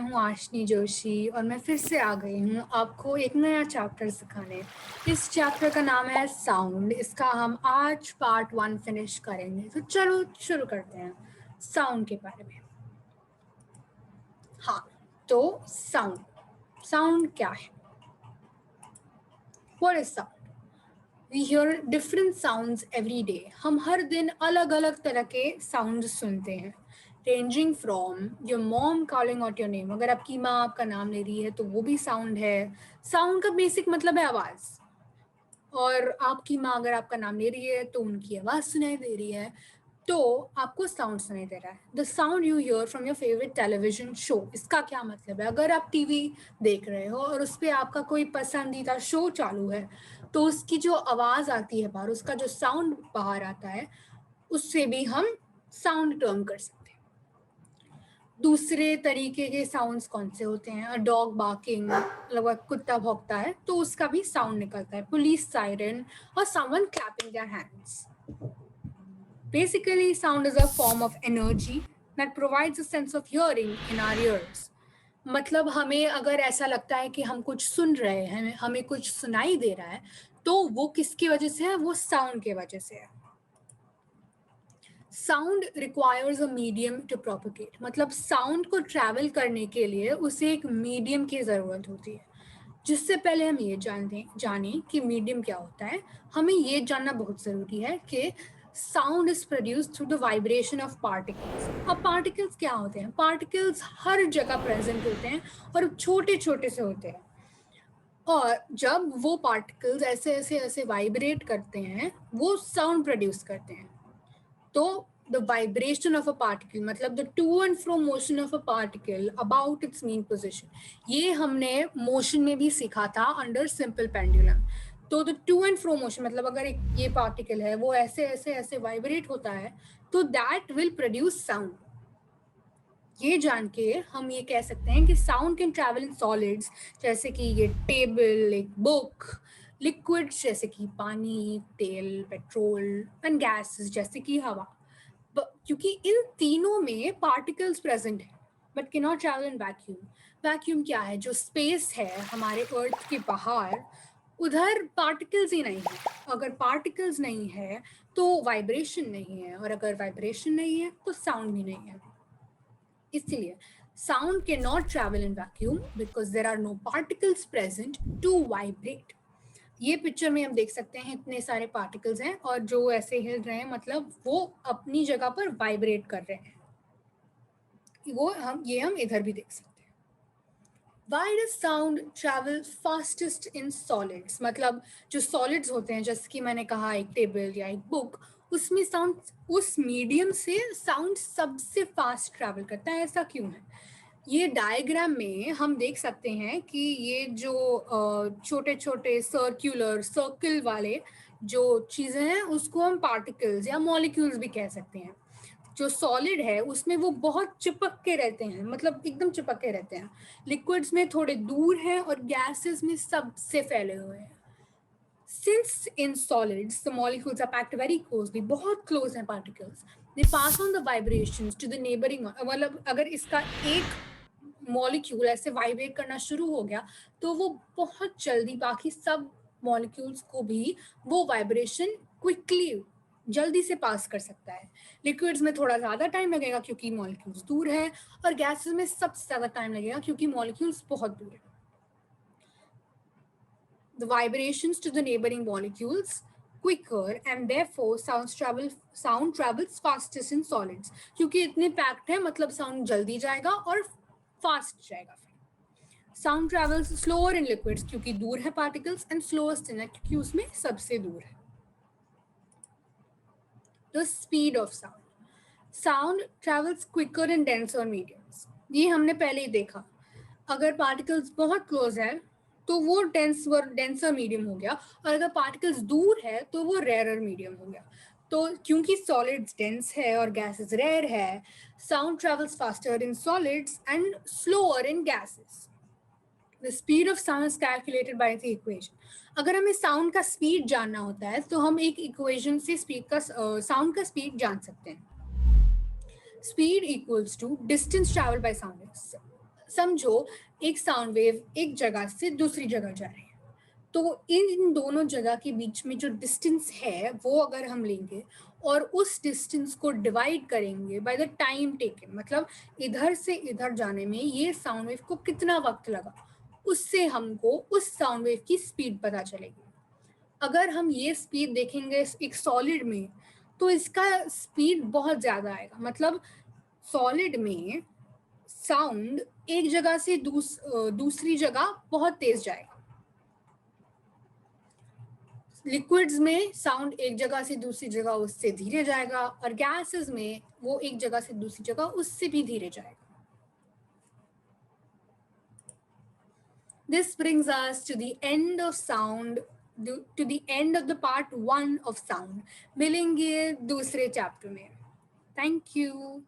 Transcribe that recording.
हूँ आशनी जोशी और मैं फिर से आ गई हूँ आपको एक नया चैप्टर सिखाने। इस चैप्टर का नाम है साउंड। इसका हम आज पार्ट 1 फिनिश करेंगे। तो चलो शुरू करते हैं साउंड के बारे में। हाँ, तो साउंड क्या है? What is sound? We hear different sounds every day. हम हर दिन अलग अलग तरह के साउंड सुनते हैं, ranging from your mom calling out your name. अगर आपकी माँ आपका नाम ले रही है तो वो भी साउंड है। साउंड का बेसिक मतलब है आवाज़, और आपकी माँ अगर आपका नाम ले रही है तो उनकी आवाज़ सुनाई दे रही है, तो आपको साउंड सुनाई दे रहा है। The sound you here from your favourite television show. इसका क्या मतलब है? अगर आप टीवी देख रहे हो और उस पर आपका कोई पसंदीदा शो चालू है, तो उसकी जो आवाज़ आती है बाहर, उसका जो साउंड बाहर आता है, उससे भी हम साउंड टर्म कर सकते हैं। दूसरे तरीके के साउंड्स कौन से होते हैं? अ डॉग बार्किंग, मतलब कुत्ता भौंकता है तो उसका भी साउंड निकलता है। पुलिस सायरन और someone clapping their hands. Basically, sound is a form of energy that provides a sense of hearing in our ears. मतलब हमें अगर ऐसा लगता है कि हम कुछ सुन रहे हैं, हमें कुछ सुनाई दे रहा है, तो वो किसकी वजह से है? वो साउंड के वजह से है। Sound requires a medium to propagate. मतलब साउंड को ट्रैवल करने के लिए उसे एक मीडियम की ज़रूरत होती है। जिससे पहले हम ये जाने कि मीडियम क्या होता है, हमें ये जानना बहुत ज़रूरी है कि sound is produced through the vibration of particles. अब पार्टिकल्स क्या होते हैं? पार्टिकल्स हर जगह प्रेजेंट होते हैं और छोटे छोटे से होते हैं, और जब वो पार्टिकल्स ऐसे वाइब्रेट करते हैं, वो साउंड प्रोड्यूस करते हैं। तो the vibration of a particle, मतलब the to and fro motion of a particle about its mean position, ये हमने मोशन में भी सीखा था अंडर सिंपल पेंडुलम। तो the to and fro motion मतलब अगर एक ये पार्टिकल है, वो ऐसे वाइब्रेट होता है, तो that will produce sound। ये जान के हम ये कह सकते हैं कि sound can travel in solids, जैसे कि ये टेबल, एक बुक, लिक्विड्स जैसे कि पानी, तेल, पेट्रोल, एंड गैसेस जैसे कि हवा। क्योंकि इन तीनों में पार्टिकल्स प्रेजेंट है, but can not travel in vacuum. Vacuum क्या है? जो स्पेस है हमारे अर्थ के बाहर, उधर पार्टिकल्स ही नहीं है। अगर पार्टिकल्स नहीं है तो वाइब्रेशन नहीं है, और अगर वाइब्रेशन नहीं है तो साउंड भी नहीं है। इसलिए sound cannot travel in vacuum because there are no particles present to vibrate। ये पिक्चर में हम देख सकते हैं इतने सारे पार्टिकल्स हैं और जो ऐसे हिल रहे हैं, मतलब वो अपनी जगह पर वाइब्रेट कर रहे हैं। हम इधर भी देख सकते हैं। Why does sound travel fastest in solids? मतलब जो solids होते हैं, जैसे कि मैंने कहा एक टेबल या एक बुक, उसमें साउंड, उस मीडियम से साउंड सबसे फास्ट ट्रैवल करता है। ऐसा क्यों है? ये डायग्राम में हम देख सकते हैं कि ये जो छोटे छोटे सर्कल वाले जो चीज़ें हैं, उसको हम पार्टिकल्स या मॉलिक्यूल्स भी कह सकते हैं। जो सॉलिड है उसमें वो बहुत चिपक के रहते हैं, मतलब एकदम चिपक के रहते हैं। लिक्विड्स में थोड़े दूर हैं और गैसेस में सबसे फैले हुए हैं। Since in solids the molecules are packed very closely, बहुत close हैं particles, they pass on the vibrations to the neighboring, मतलब अगर इसका एक मॉलिक्यूल ऐसे वाइब्रेट करना शुरू हो गया तो वो बहुत जल्दी बाकी सब मॉलिक्यूल्स को भी वो वाइब्रेशन क्विकली, जल्दी से पास कर सकता है। लिक्विड्स में थोड़ा ज़्यादा टाइम लगेगा क्योंकि मॉलिक्यूल्स दूर है, और गैसेस में सबसे ज़्यादा टाइम लगेगा क्योंकि मॉलिक्यूल्स बहुत दूर है। The vibrations to the neighboring molecules quicker and therefore sound travels fastest in solids। क्योंकि इतने पैक्ड है, मतलब साउंड जल्दी जाएगा और फास्ट जाएगा। Sound travels slower in liquids क्योंकि दूर है पार्टिकल्स, एंड स्लोएस्ट इन क्योंकि उसमें सबसे दूर है। The speed of sound travels quicker in denser mediums. ये हमने पहले ही देखा। अगर पार्टिकल्स बहुत क्लोज है तो वो डेंसर मीडियम हो गया, और अगर पार्टिकल्स दूर है तो वो रेयरर मीडियम हो गया। तो क्योंकि सॉलिड्स डेंस है और गैसेस रेयर है, sound travels faster in solids and slower in gases. The speed of sound is calculated by the equation। अगर हमें साउंड का स्पीड जानना होता है तो हम एक इक्वेशन से साउंड का स्पीड जान सकते हैं। Speed equals to distance travel by sound. समझो एक साउंड वेव एक जगह से दूसरी जगह जा रही है, तो इन दोनों जगह के बीच में जो डिस्टेंस है वो अगर हम लेंगे और उस डिस्टेंस को डिवाइड करेंगे बाय द टाइम टेकन, मतलब इधर से इधर जाने में ये साउंड वेव को कितना वक्त लगा, उससे हमको उस साउंड वेव की स्पीड पता चलेगी। अगर हम ये स्पीड देखेंगे एक सॉलिड में तो इसका स्पीड बहुत ज़्यादा आएगा, मतलब सॉलिड में साउंड एक जगह से दूसरी जगह बहुत तेज जाएगा। लिक्विड्स में साउंड एक जगह से दूसरी जगह उससे धीरे जाएगा, और गैसेस में वो एक जगह से दूसरी जगह उससे भी धीरे जाएगा। This brings us to the end of sound, to the end of the part 1 of sound. मिलेंगे दूसरे चैप्टर में। Thank you.